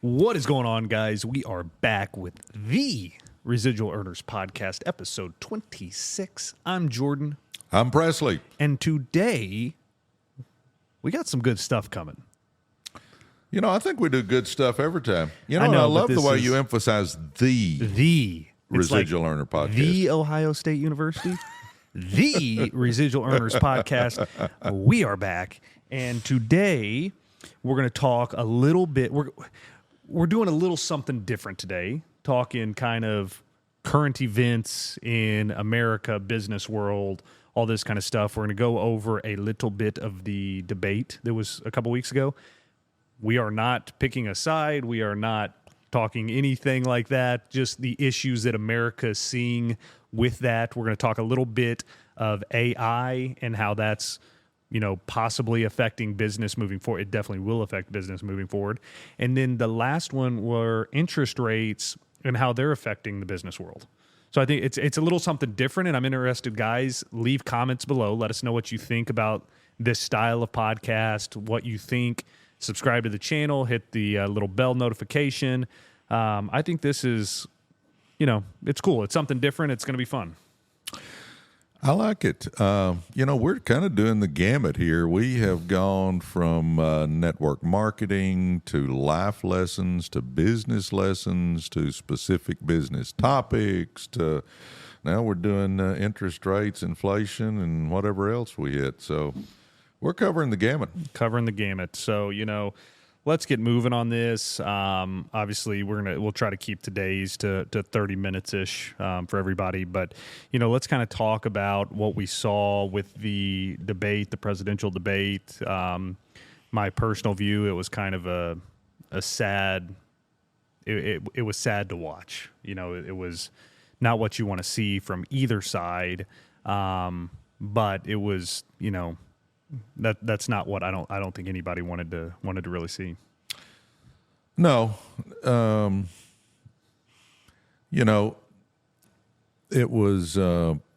What is going on, guys? We are back with the Residual Earners Podcast, episode 26. I'm Jordan. I'm Presley. And today, we got some good stuff coming. You know, I think we do good stuff every time. You know, I know, I love but the way this you emphasize the Residual Earner Podcast. The Ohio State University, the Residual Earners Podcast. We are back. And today, we're going to talk a little bit. We're doing a little something different today, talking kind of current events in America, business world, all this kind of stuff. We're going to go over a little bit of the debate that was a couple weeks ago. We are not picking a side. We are not talking anything like that, just the issues that America is seeing with that. We're going to talk a little bit of AI and how that's possibly affecting business moving forward. It definitely will affect business moving forward. And then the last one were interest rates and how they're affecting the business world. So I think it's a little something different, and I'm interested, guys. Leave comments below. Let us know what you think about this style of podcast, what you think. Subscribe to the channel. Hit the little bell notification. I think this is, it's cool. It's something different. It's going to be fun. I like it. We're kind of doing the gamut here. We have gone from network marketing to life lessons to business lessons to specific business topics to now we're doing interest rates, inflation, and whatever else we hit. So we're covering the gamut. So, let's get moving on this. Obviously, we'll try to keep today's to 30 minutes ish for everybody. But let's kind of talk about what we saw with the debate, the presidential debate. My personal view, it was kind of a sad. It was sad to watch. It was not what you want to see from either side, but it was that's not what I don't think anybody wanted to really see. No, it was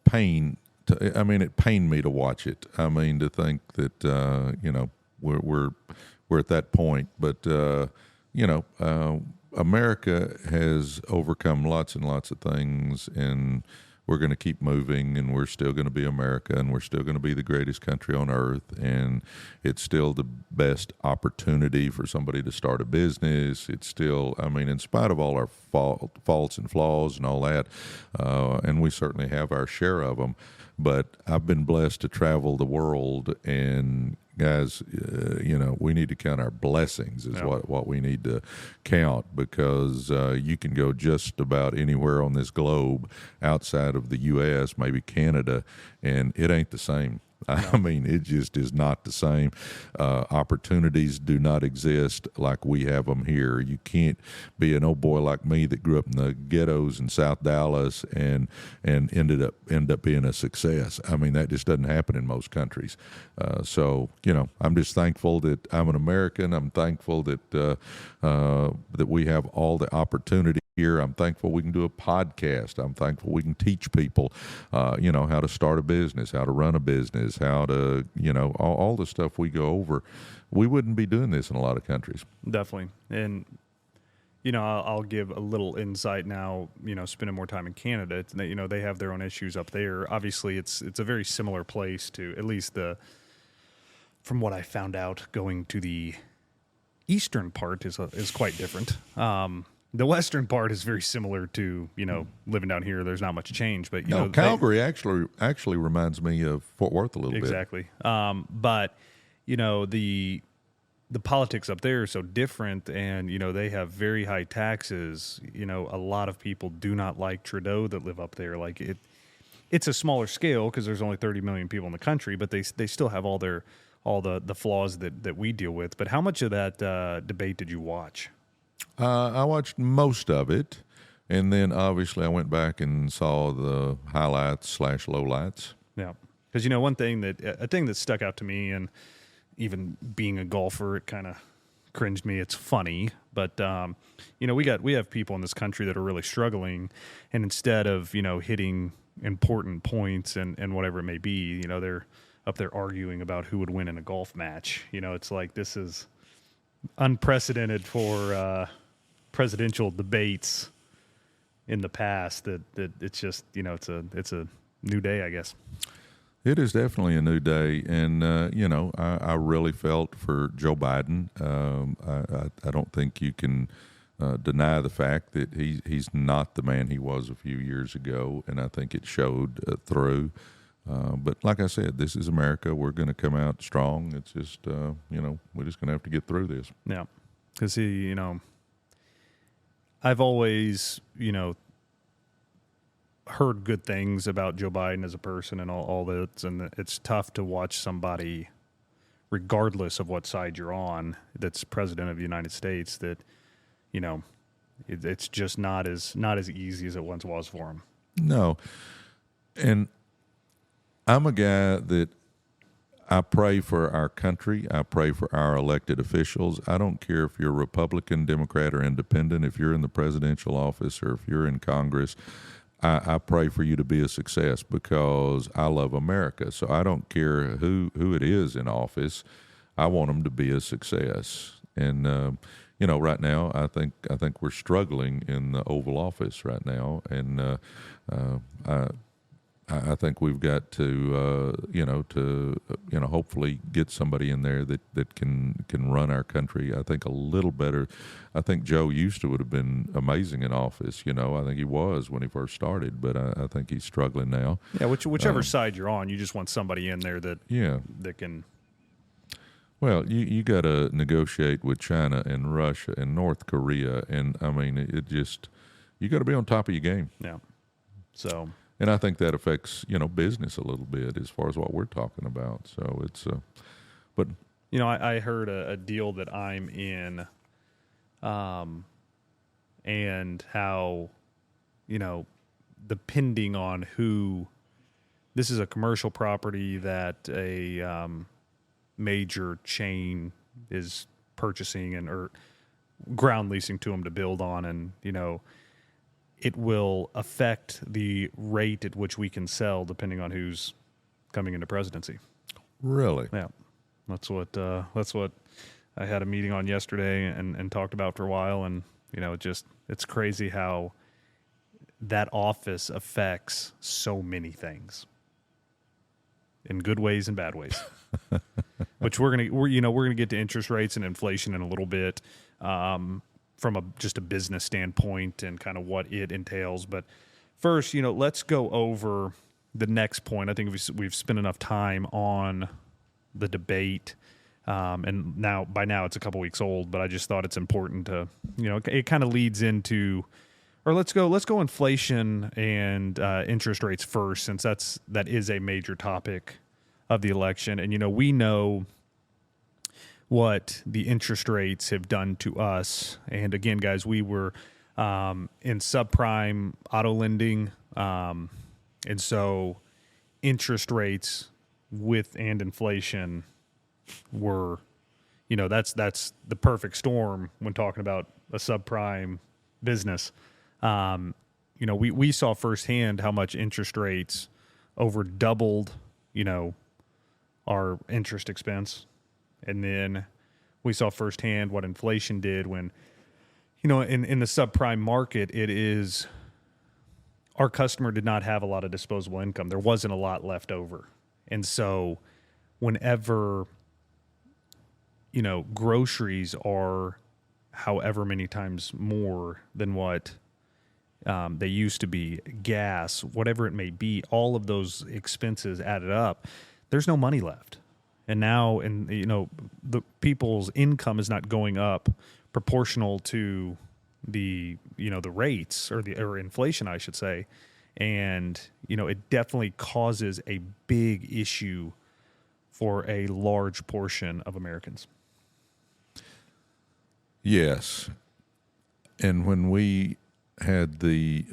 pain. It pained me to watch it. To think that we're at that point. But America has overcome lots and lots of things, and we're going to keep moving, and we're still going to be America, and we're still going to be the greatest country on earth, and it's still the best opportunity for somebody to start a business. It's still, in spite of all our faults and flaws and all that, and we certainly have our share of them, but I've been blessed to travel the world, and guys, we need to count our blessings is what we need to count, because you can go just about anywhere on this globe outside of the U.S., maybe Canada, and it ain't the same. It just is not the same. Opportunities do not exist like we have them here. You can't be an old boy like me that grew up in the ghettos in South Dallas and end up being a success. That just doesn't happen in most countries. So I'm just thankful that I'm an American. I'm thankful that that we have all the opportunity here. I'm thankful we can do a podcast. I'm thankful we can teach people, how to start a business, how to run a business, how to, all the stuff we go over. We wouldn't be doing this in a lot of countries. Definitely. And, I'll give a little insight now, spending more time in Canada. It's, they have their own issues up there. Obviously, it's a very similar place to, at least from what I found out, going to the eastern part is quite different. The western part is very similar to, living down here. There's not much change, but Calgary actually reminds me of Fort Worth a little bit. Exactly. But the politics up there are so different, and they have very high taxes. A lot of people do not like Trudeau that live up there. Like it's a smaller scale because there's only 30 million people in the country, but they still have all the flaws that we deal with. But how much of that debate did you watch? I watched most of it, and then obviously I went back and saw the highlights/lowlights. Yeah, because a thing that stuck out to me, and even being a golfer, it kind of cringed me. It's funny, but we have people in this country that are really struggling, and instead of hitting important points and whatever it may be, they're up there arguing about who would win in a golf match. It's like this is unprecedented for presidential debates in the past that it's just, it's a new day, I guess. It is definitely a new day, and I really felt for Joe Biden. I don't think you can deny the fact that he's not the man he was a few years ago, and I think it showed through. But like I said, this is America. We're going to come out strong. It's just we're just going to have to get through this. Yeah, because I've always heard good things about Joe Biden as a person and all that, and it's tough to watch somebody, regardless of what side you're on, that's president of the United States, that it's just not as easy as it once was for him. No, and I'm a guy that I pray for our country. I pray for our elected officials. I don't care if you're Republican, Democrat, or Independent, if you're in the presidential office or if you're in Congress. I pray for you to be a success because I love America. So I don't care who it is in office. I want them to be a success. And right now, I think we're struggling in the Oval Office right now, and I think we've got to hopefully get somebody in there that can run our country. I think a little better. I think Joe used to would have been amazing in office. I think he was when he first started, but I think he's struggling now. Yeah, whichever side you're on, you just want somebody in there that can. Well, you got to negotiate with China and Russia and North Korea, and I mean you got to be on top of your game. Yeah. So. And I think that affects, business a little bit as far as what we're talking about. So it's, but I heard a deal that I'm in, and how, depending on who, this is a commercial property that a major chain is purchasing or ground leasing to them to build on, and it will affect the rate at which we can sell depending on who's coming into presidency. Really? Yeah. That's what I had a meeting on yesterday and talked about for a while. And, it's crazy how that office affects so many things in good ways and bad ways, which we're going to get to interest rates and inflation in a little bit. From just a business standpoint and kind of what it entails. But first, let's go over the next point. I think we've spent enough time on the debate, and by now it's a couple weeks old, but I just thought it's important to, it kind of leads into, or let's go inflation and interest rates first, since that is a major topic of the election. And, we know what the interest rates have done to us. And again, guys, we were in subprime auto lending. And so interest rates and inflation were, that's the perfect storm when talking about a subprime business. We saw firsthand how much interest rates over doubled, our interest expense. And then we saw firsthand what inflation did when, in the subprime market, it is our customer did not have a lot of disposable income. There wasn't a lot left over. And so whenever, groceries are however many times more than what they used to be, gas, whatever it may be, all of those expenses added up, there's no money left. And now, the people's income is not going up proportional to the rates or inflation, I should say. And, it definitely causes a big issue for a large portion of Americans. Yes. And when we had the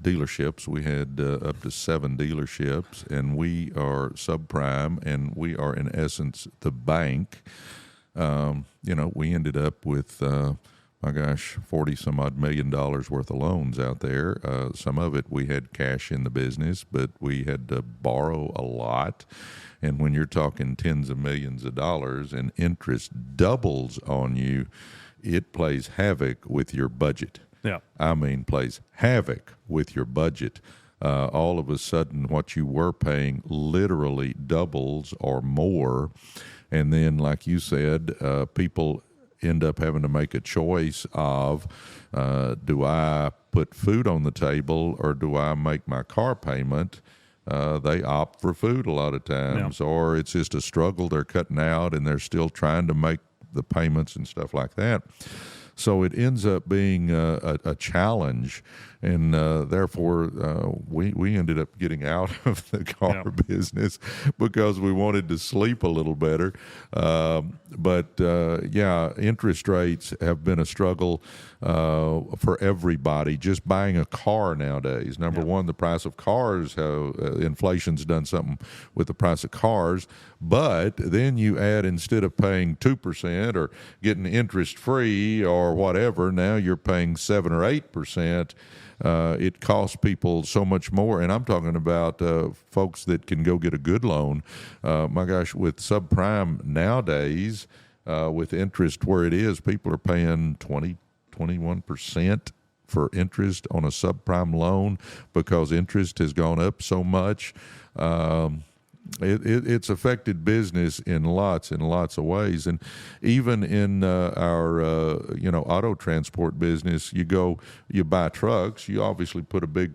dealerships, we had up to 7 dealerships, and we are subprime, and we are in essence the bank. We ended up with, $40 some odd million worth of loans out there. Some of it we had cash in the business, but we had to borrow a lot. And when you're talking tens of millions of dollars and interest doubles on you, it plays havoc with your budget. Yeah. I mean, plays havoc with your budget. All of a sudden, what you were paying literally doubles or more. And then, like you said, people end up having to make a choice of, do I put food on the table or do I make my car payment? They opt for food a lot of times, or it's just a struggle they're cutting out and they're still trying to make the payments and stuff like that. So it ends up being a challenge, and therefore we ended up getting out of the car business because we wanted to sleep a little better. But interest rates have been a struggle for everybody. Just buying a car nowadays. Number one, the price of cars, inflation's done something with the price of cars. But then you add, instead of paying 2% or getting interest free or whatever, now you're paying 7 or 8%. It costs people so much more, and I'm talking about folks that can go get a good loan. My gosh, with subprime nowadays, with interest where it is, people are paying 21% for interest on a subprime loan because interest has gone up so much. It's affected business in lots and lots of ways, and even in our auto transport business, you buy trucks. You obviously put a big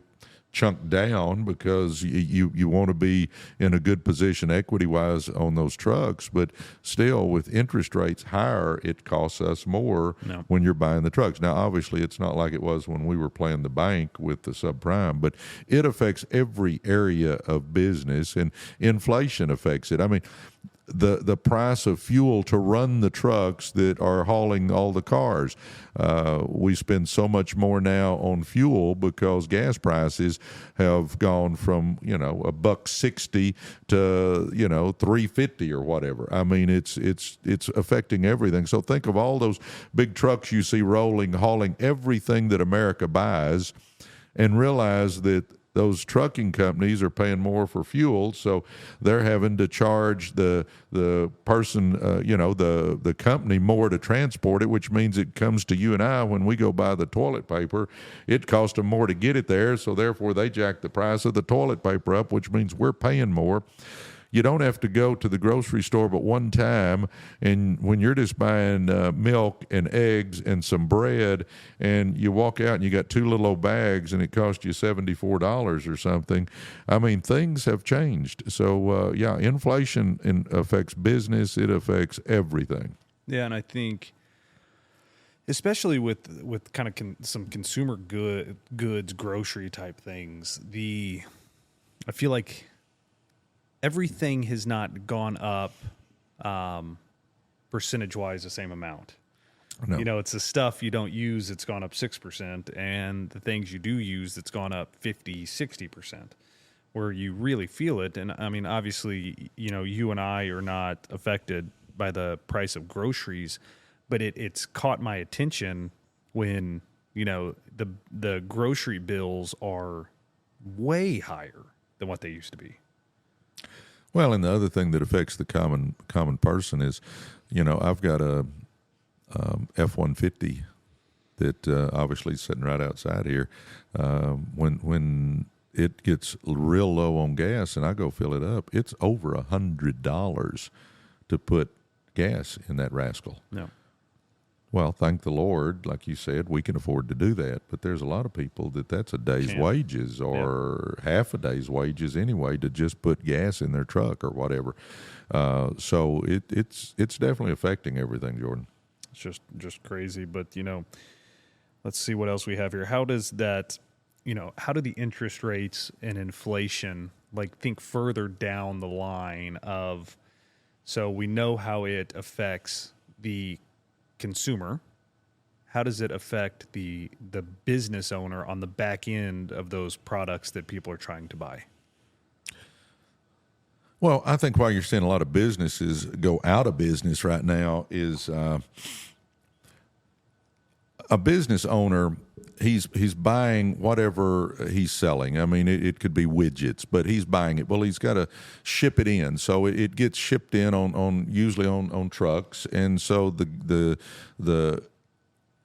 chunk down because you want to be in a good position equity wise on those trucks, but still, with interest rates higher, it costs us more when you're buying the trucks. Now, obviously, it's not like it was when we were playing the bank with the subprime, but it affects every area of business, and inflation affects it. I mean, the price of fuel to run the trucks that are hauling all the cars. We spend so much more now on fuel because gas prices have gone from $1.60 to $3.50 or whatever. I mean, it's affecting everything. So think of all those big trucks you see hauling everything that America buys, and realize that those trucking companies are paying more for fuel, so they're having to charge the person, the company more to transport it, which means it comes to you and I when we go buy the toilet paper. It costs them more to get it there, so therefore they jack the price of the toilet paper up, which means we're paying more. You don't have to go to the grocery store but one time, and when you're just buying milk and eggs and some bread, and you walk out and you got 2 little old bags and it costs you $74 or something. I mean, things have changed. So, inflation affects business. It affects everything. Yeah, and I think especially with kind of some consumer goods, grocery type things, I feel like everything has not gone up percentage-wise the same amount. No. It's the stuff you don't use that's gone up 6%, and the things you do use that's gone up 50, 60%, where you really feel it. And, I mean, obviously, you and I are not affected by the price of groceries, but it's caught my attention when, the grocery bills are way higher than what they used to be. Well, and the other thing that affects the common person is, I've got a F-150 that obviously is sitting right outside here. When it gets real low on gas and I go fill it up, it's over $100 to put gas in that rascal. No. Well, thank the Lord, like you said, we can afford to do that. But there's a lot of people that's a day's wages or half a day's wages anyway to just put gas in their truck or whatever. So it's definitely affecting everything, Jordan. It's just crazy. But, let's see what else we have here. How does that, how do the interest rates and inflation, think further down the line of, so we know how it affects the consumer, how does it affect the business owner on the back end of those products that people are trying to buy? Well, I think why you're seeing a lot of businesses go out of business right now is a business owner, he's buying whatever he's selling. I mean, it could be widgets, but he's buying it. Well, he's got to ship it in, so it gets shipped in on usually on trucks, and so the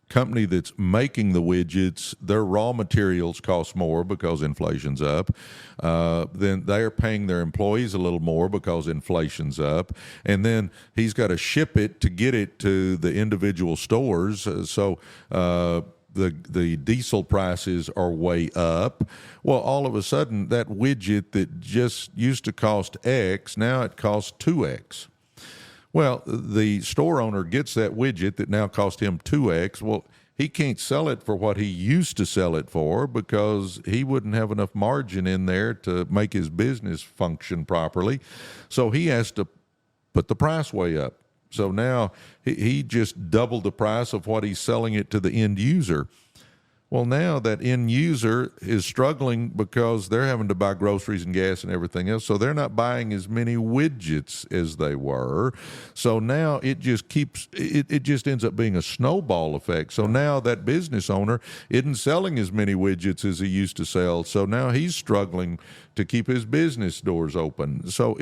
company that's making the widgets, their raw materials cost more because inflation's up. Then they're paying their employees a little more because inflation's up. And then he's got to ship it to get it to the individual stores. The diesel prices are way up. Well, all of a sudden, that widget that just used to cost X, now it costs 2X. Well, the store owner gets that widget that now cost him 2X. Well, he can't sell it for what he used to sell it for because he wouldn't have enough margin in there to make his business function properly. So he has to put the price way up. So now he just doubled the price of what he's selling it to the end user. Well, now that end user is struggling because they're having to buy groceries and gas and everything else. So they're not buying as many widgets as they were. So now it just it just ends up being a snowball effect. So now that business owner isn't selling as many widgets as he used to sell. So now he's struggling to keep his business doors open. So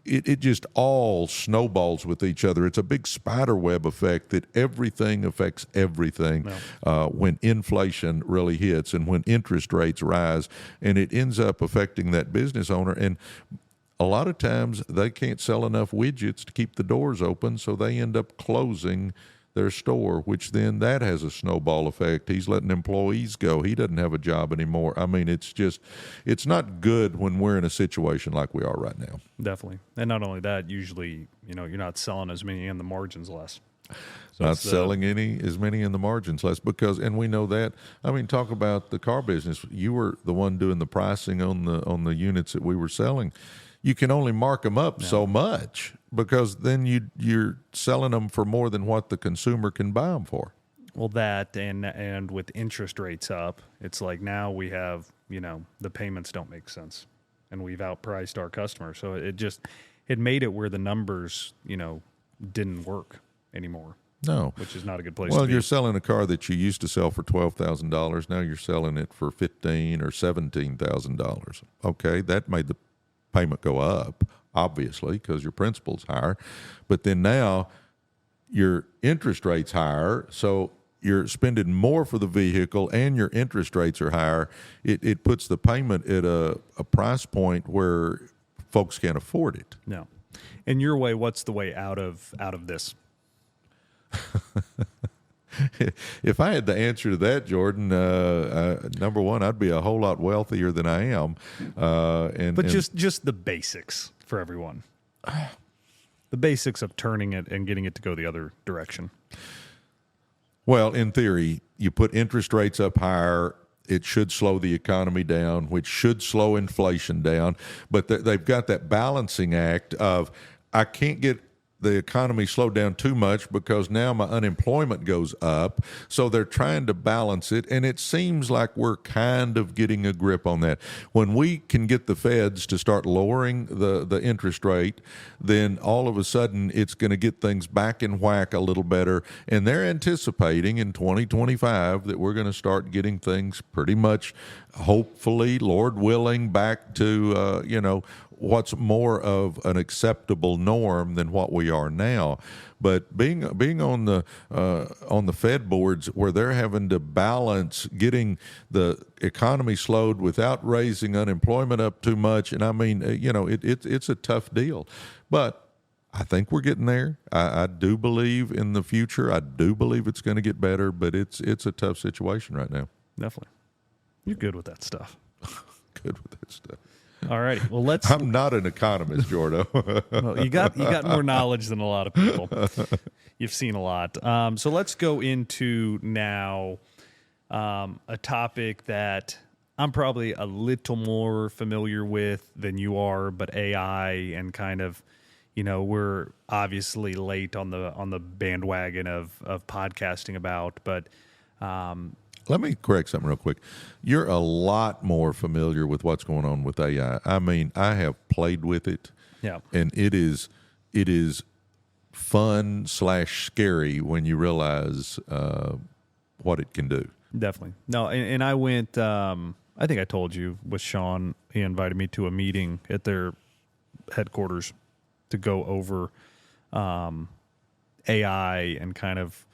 it just all snowballs with each other. It's a big spider web effect that everything affects everything when inflation really hits and when interest rates rise, and it ends up affecting that business owner. And a lot of times they can't sell enough widgets to keep the doors open, so they end up closing their store, which then that has a snowball effect. He's letting employees go. He doesn't have a job anymore. I mean, it's not good when we're in a situation like we are right now. Definitely. And not only that, usually, you're not selling as many and the margins less. So not selling as many in the margins less because, and we know that. I mean, talk about the car business. You were the one doing the pricing on the units that we were selling. You can only mark them up so much because then you're selling them for more than what the consumer can buy them for. Well, that and with interest rates up, it's like now we have, the payments don't make sense, and we've outpriced our customers. So it made it where the numbers, didn't work anymore. No, which is not a good place. Well, to be. You're selling a car that you used to sell for $12,000. Now you're selling it for $15,000 or $17,000. Okay, that made the payment go up, obviously, because your principal's higher. But then now your interest rate's higher, so you're spending more for the vehicle and your interest rates are higher. It puts the payment at a price point where folks can't afford it. No. In your way, what's the way out of this? If I had the answer to that, Jordan, number one, I'd be a whole lot wealthier than I am. Just the basics for everyone. The basics of turning it and getting it to go the other direction. Well, in theory, you put interest rates up higher. It should slow the economy down, which should slow inflation down. But they've got that balancing act of I can't get the economy slowed down too much because now my unemployment goes up. So they're trying to balance it. And it seems like we're kind of getting a grip on that. When we can get the feds to start lowering the interest rate, then all of a sudden it's going to get things back in whack a little better. And they're anticipating in 2025 that we're going to start getting things pretty much, hopefully, Lord willing, back to, what's more of an acceptable norm than what we are now. But being on the Fed boards where they're having to balance getting the economy slowed without raising unemployment up too much, and I mean, it's a tough deal. But I think we're getting there. I do believe in the future. I do believe it's going to get better, but it's a tough situation right now. Definitely. You're good with that stuff. Good with that stuff. All right. Well, I'm not an economist, Jordo. Well, you got more knowledge than a lot of people. You've seen a lot. So let's go into now a topic that I'm probably a little more familiar with than you are, but AI and kind of, we're obviously late on the bandwagon of podcasting about, but. Let me correct something real quick. You're a lot more familiar with what's going on with AI. I mean, I have played with it, and it is fun / scary when you realize what it can do. Definitely. No, and I went, I think I told you, with Sean, he invited me to a meeting at their headquarters to go over AI and kind of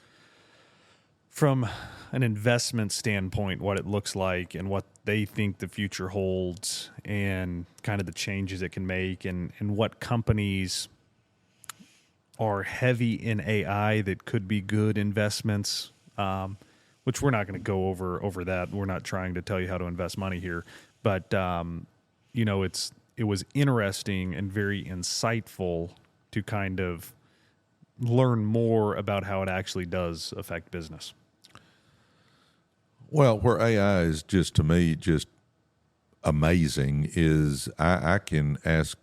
from an investment standpoint, what it looks like and what they think the future holds and kind of the changes it can make and what companies are heavy in AI that could be good investments, which we're not going to go over that. We're not trying to tell you how to invest money here. But, it was interesting and very insightful to kind of learn more about how it actually does affect business. Well, where AI is just, to me, just amazing is I can ask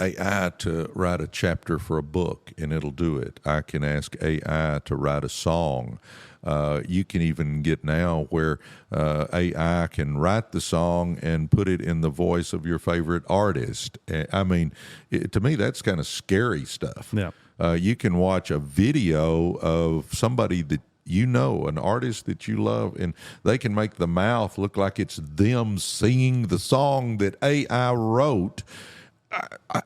AI to write a chapter for a book and it'll do it. I can ask AI to write a song. You can even get now where AI can write the song and put it in the voice of your favorite artist. I mean, to me, that's kind of scary stuff. Yeah. You can watch a video of somebody that you know, an artist that you love, and they can make the mouth look like it's them singing the song that AI wrote.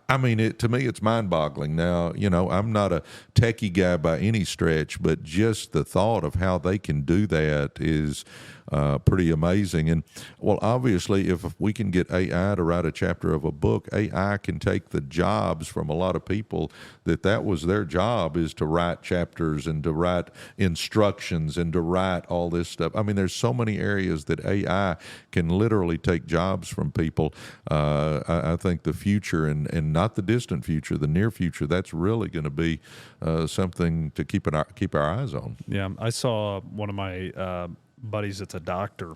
I mean, to me, it's mind-boggling. Now, I'm not a techie guy by any stretch, but just the thought of how they can do that is pretty amazing. And, well, obviously, if we can get AI to write a chapter of a book, AI can take the jobs from a lot of people that was their job, is to write chapters and to write instructions and to write all this stuff. I mean, there's so many areas that AI can literally take jobs from people. I think the future, and not the distant future, the near future, that's really going to be something to keep our eyes on. Yeah, I saw one of my buddies that's a doctor.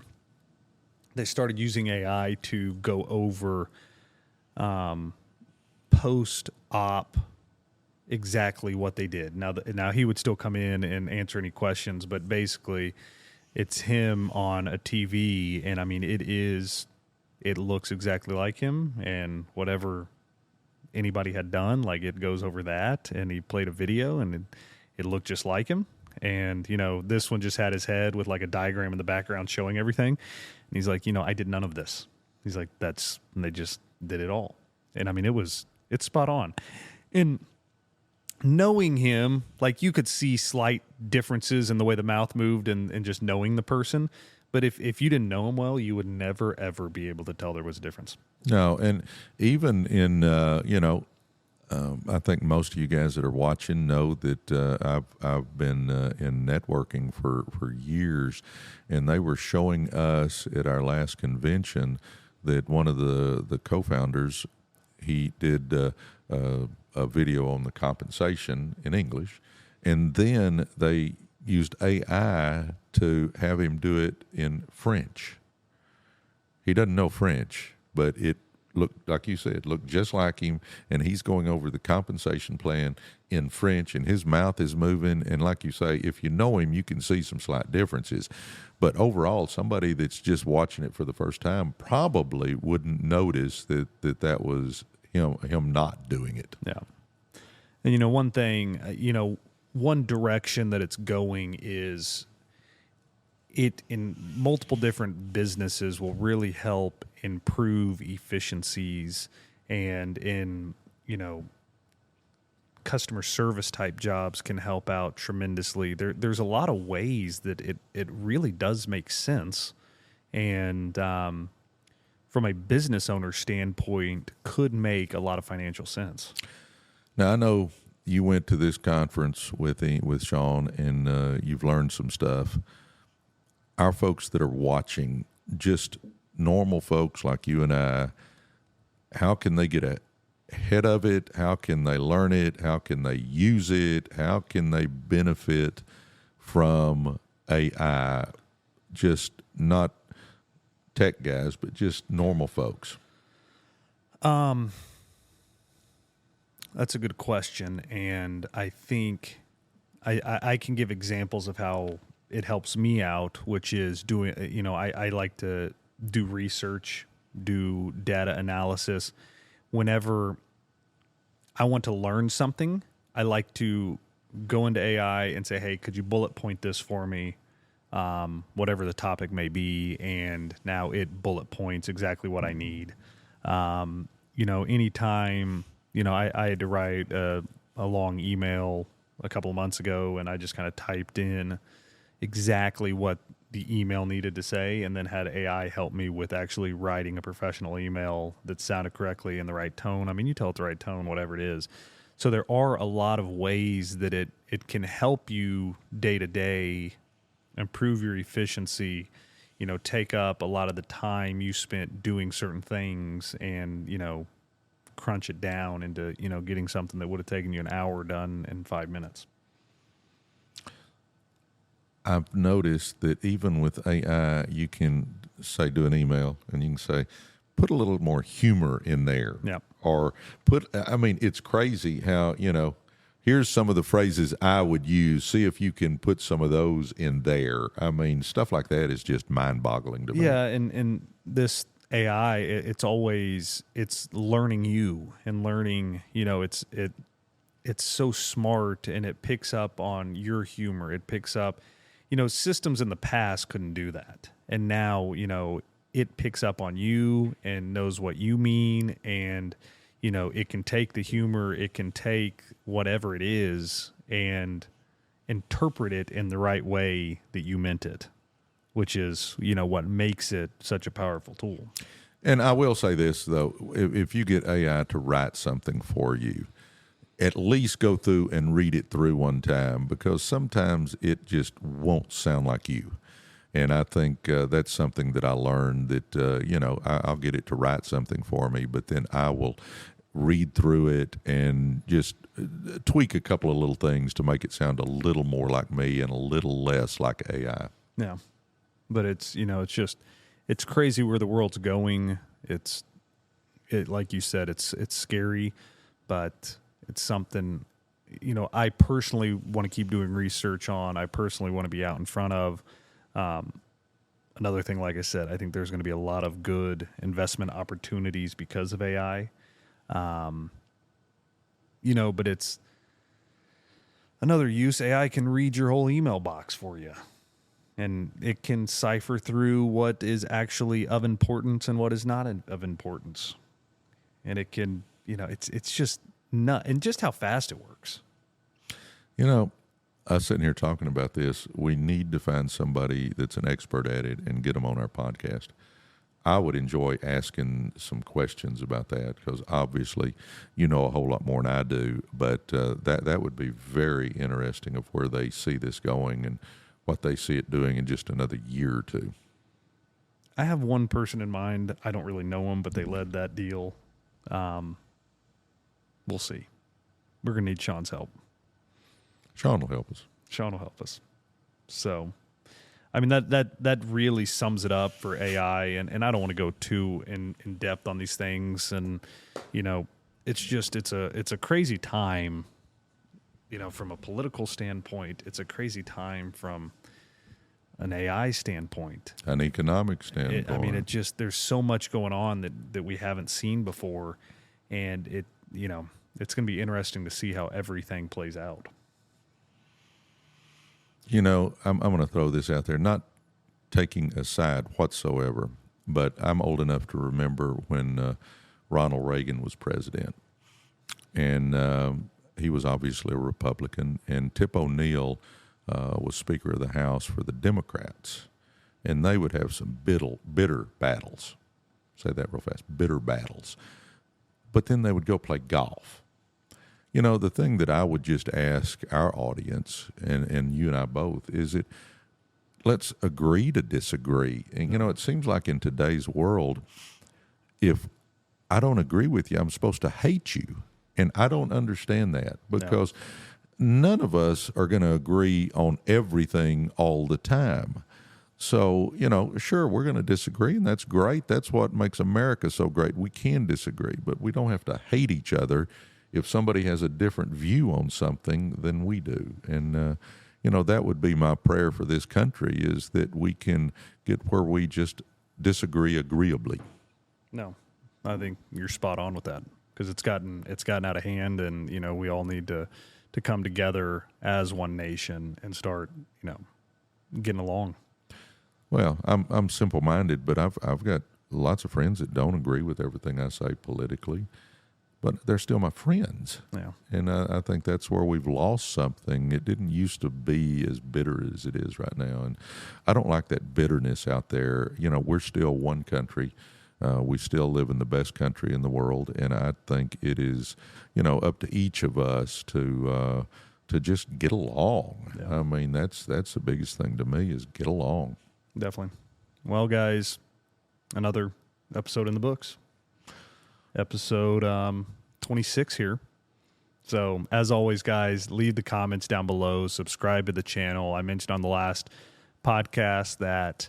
They started using AI to go over post-op exactly what they did. Now he would still come in and answer any questions, but basically it's him on a TV, and I mean it looks exactly like him, and whatever anybody had done, like it goes over that, and he played a video and it looked just like him. And, this one just had his head with like a diagram in the background showing everything. And he's like, I did none of this. He's like, and they just did it all. And I mean, it's spot on. And knowing him, like you could see slight differences in the way the mouth moved and just knowing the person. But if you didn't know him well, you would never, ever be able to tell there was a difference. No, and even in, I think most of you guys that are watching know that I've been in networking for years, and they were showing us at our last convention that one of the co-founders, he did a video on the compensation in English, and then they used AI to have him do it in French. He doesn't know French, but it looked, like you said, looked just like him, and he's going over the compensation plan in French, and his mouth is moving, and like you say, if you know him, you can see some slight differences. But overall, somebody that's just watching it for the first time probably wouldn't notice that was him not doing it. Yeah. And, one thing, one direction that it's going is it in multiple different businesses will really help improve efficiencies, and in, customer service type jobs can help out tremendously. There's a lot of ways that it really does make sense. And from a business owner standpoint, could make a lot of financial sense. Now, I know you went to this conference with Sean, and you've learned some stuff. Our folks that are watching, just normal folks like you and I, how can they get ahead of it? How can they learn it? How can they use it? How can they benefit from AI? Just not tech guys, but just normal folks. That's a good question, and I think I can give examples of how it helps me out, which is doing, I like to do research, do data analysis. Whenever I want to learn something, I like to go into AI and say, hey, could you bullet point this for me? Whatever the topic may be, and now it bullet points exactly what I need. Anytime, I had to write a long email a couple of months ago, and I just kind of typed in, exactly what the email needed to say, and then had AI help me with actually writing a professional email that sounded correctly in the right tone. I mean, you tell it the right tone, whatever it is. So there are a lot of ways that it can help you day to day, improve your efficiency, take up a lot of the time you spent doing certain things, and, crunch it down into, getting something that would have taken you an hour done in 5 minutes. I've noticed that even with AI, you can say, do an email, and you can say, put a little more humor in there. Yep. Or it's crazy how, here's some of the phrases I would use. See if you can put some of those in there. I mean, stuff like that is just mind-boggling to me. Yeah, and this AI, it's learning you and learning, it's so smart, and it picks up on your humor. It picks up, systems in the past couldn't do that. And now, it picks up on you and knows what you mean, and it can take the humor, it can take whatever it is and interpret it in the right way that you meant it, which is, what makes it such a powerful tool. And I will say this, though, if you get AI to write something for you, at least go through and read it through one time, because sometimes it just won't sound like you. And I think that's something that I learned, that, I'll get it to write something for me, but then I will read through it and just tweak a couple of little things to make it sound a little more like me and a little less like AI. Yeah. But it's crazy where the world's going. Like you said, it's scary, but it's something, I personally want to keep doing research on. I personally want to be out in front of. Another thing, like I said, I think there's going to be a lot of good investment opportunities because of AI. But it's another use. AI can read your whole email box for you, and it can cipher through what is actually of importance and what is not of importance. And it can, it's just not, and just how fast it works. Us sitting here talking about this, we need to find somebody that's an expert at it and get them on our podcast. I would enjoy asking some questions about that, because obviously you know a whole lot more than I do, but that would be very interesting, of where they see this going and what they see it doing in just another year or two. I have one person in mind. I don't really know him, but they led that deal. We'll see. We're going to need Sean's help. Sean will help us. Sean will help us. So, I mean, that really sums it up for AI, and I don't want to go too in depth on these things. And, it's a crazy time, from a political standpoint. It's a crazy time from an AI standpoint. An economic standpoint. There's so much going on that we haven't seen before. And it's going to be interesting to see how everything plays out. I'm going to throw this out there, not taking a side whatsoever, but I'm old enough to remember when Ronald Reagan was president. And he was obviously a Republican, and Tip O'Neill was Speaker of the House for the Democrats. And they would have some bitter battles. Say that real fast, bitter battles. But then they would go play golf. The thing that I would just ask our audience, and you and I both, is let's agree to disagree. And, it seems like in today's world, if I don't agree with you, I'm supposed to hate you. And I don't understand that, because none of us are going to agree on everything all the time. So, sure, we're going to disagree, and that's great. That's what makes America so great. We can disagree, but we don't have to hate each other if somebody has a different view on something than we do. And, that would be my prayer for this country, is that we can get where we just disagree agreeably. No, I think you're spot on with that, because it's gotten out of hand, and, we all need to come together as one nation and start, getting along. Well, I'm simple-minded, but I've got lots of friends that don't agree with everything I say politically. but they're still my friends. Yeah. And I think that's where we've lost something. It didn't used to be as bitter as it is right now. And I don't like that bitterness out there. You know, we're still one country. We still live in the best country in the world. And I think it is, you know, up to each of us to just get along. Yeah. I mean, that's the biggest thing to me is get along. Definitely. Well, guys, another episode in the books. Episode 26 here. So, as always, guys, leave the comments down below. Subscribe to the channel. I mentioned on the last podcast that,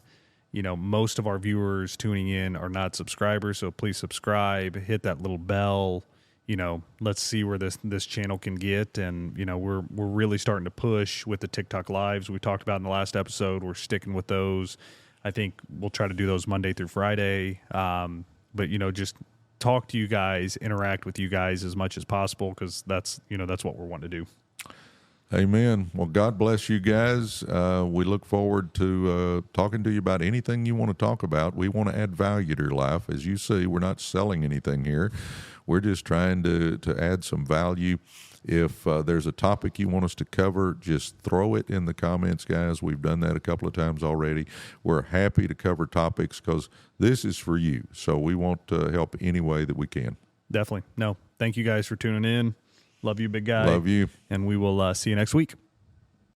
you know, most of our viewers tuning in are not subscribers. So please subscribe, hit that little bell. You know, let's see where this channel can get. And, you know, we're really starting to push with the TikTok lives we talked about in the last episode. We're sticking with those. I think we'll try to do those Monday through Friday. But, you know, just talk to you guys, interact with you guys as much as possible, because that's what we're wanting to do. Amen. Well, God bless you guys. We look forward to talking to you about anything you want to talk about. We want to add value to your life. As you see, we're not selling anything here. We're just trying to add some value. If there's a topic you want us to cover, just throw it in the comments, guys. We've done that a couple of times already. We're happy to cover topics because this is for you. So we want to help any way that we can. Definitely. No, thank you guys for tuning in. Love you, big guy. Love you. And we will see you next week.